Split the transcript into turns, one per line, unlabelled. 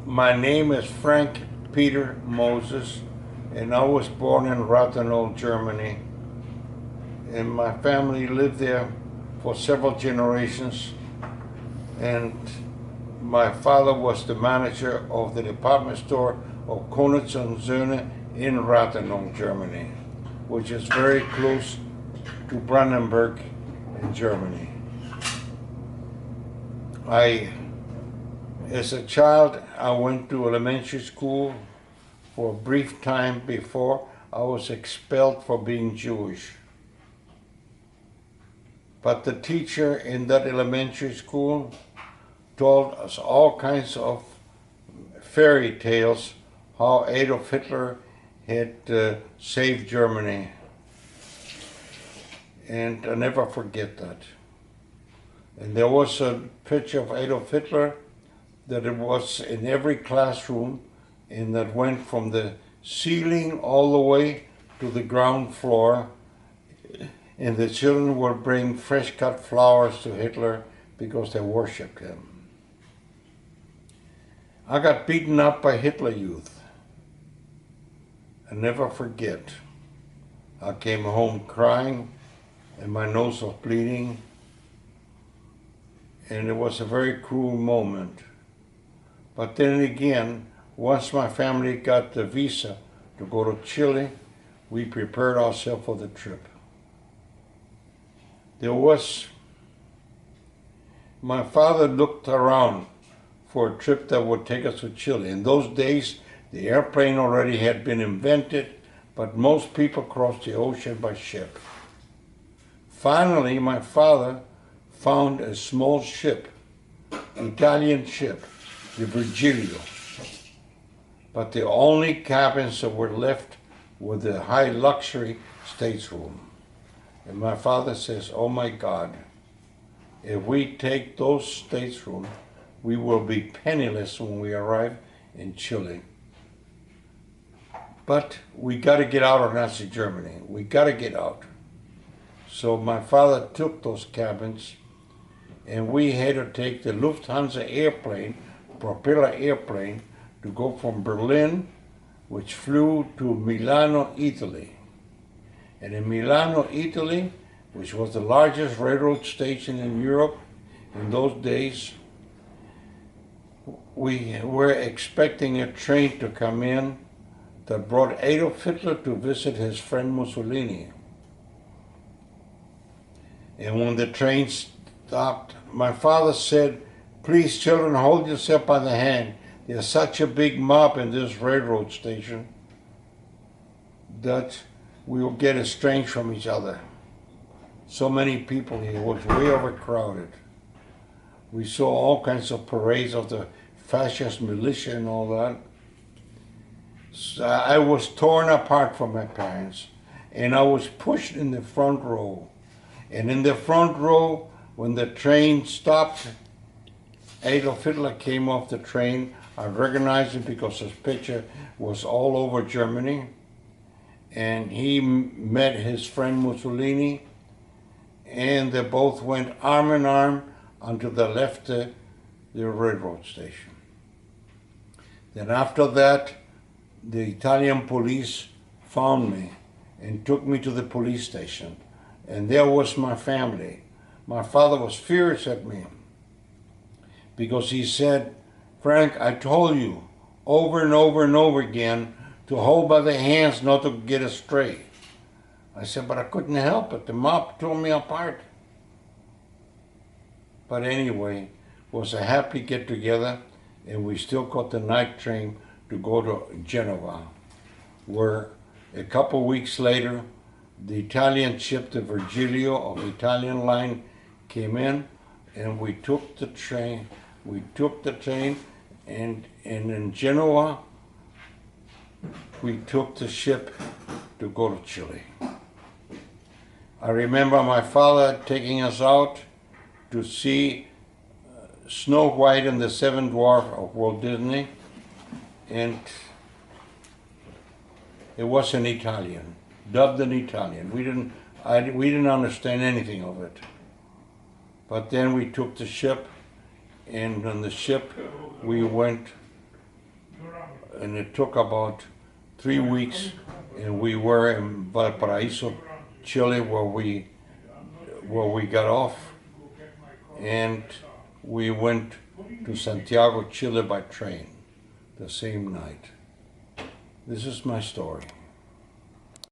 My name is Frank Peter Moses, and I was born in Rathenow, Germany. And my family lived there for several generations. And my father was the manager of the department store of Konitz und Söhne in Rathenow, Germany, which is very close to Brandenburg in Germany. As a child, I went to elementary school for a brief time before I was expelled for being Jewish. But the teacher in that elementary school told us all kinds of fairy tales how Adolf Hitler had saved Germany. And I never forget that. And there was a picture of Adolf Hitler that it was in every classroom, and that went from the ceiling all the way to the ground floor, and the children would bring fresh cut flowers to Hitler because they worshipped him. I got beaten up by Hitler Youth. I never forget. I came home crying and my nose was bleeding, and it was a very cruel moment. But then again, once my family got the visa to go to Chile, we prepared ourselves for the trip. My father looked around for a trip that would take us to Chile. In those days, the airplane already had been invented, but most people crossed the ocean by ship. Finally, my father found a small ship, Italian ship, the Virgilio. But the only cabins that were left were the high luxury stateroom. And my father says, "Oh my God, if we take those staterooms, we will be penniless when we arrive in Chile. But we got to get out of Nazi Germany. We got to get out." So my father took those cabins, and we had to take the Lufthansa airplane, propeller airplane, to go from Berlin, which flew to Milano, Italy. And in Milano, Italy, which was the largest railroad station in Europe in those days, we were expecting a train to come in that brought Adolf Hitler to visit his friend Mussolini. And when the train stopped, my father said, "Please, children, hold yourself by the hand. There's such a big mob in this railroad station that we will get estranged from each other. So many people here, it was way overcrowded." We saw all kinds of parades of the fascist militia and all that. So I was torn apart from my parents, and I was pushed in the front row. And in the front row, when the train stopped, Adolf Hitler came off the train. I recognized him because his picture was all over Germany. And he met his friend Mussolini, and they both went arm in arm until they left the railroad station. Then after that, the Italian police found me and took me to the police station. And there was my family. My father was furious at me because he said, "Frank, I told you over and over and over again to hold by the hands, not to get astray." I said, "But I couldn't help it. The mob tore me apart." But anyway, it was a happy get-together, and we still caught the night train to go to Genoa, where a couple weeks later, the Italian ship, the Virgilio of the Italian line, came in, and we took the train. And in Genoa, we took the ship to go to Chile. I remember my father taking us out to see Snow White and the Seven Dwarfs of Walt Disney, and it was in Italian, dubbed in Italian. We didn't understand anything of it. But then we took the ship, and on the ship we went and it took about 3 weeks, and we were in Valparaiso, Chile, where we got off, and we went to Santiago, Chile by train the same night. This is my story.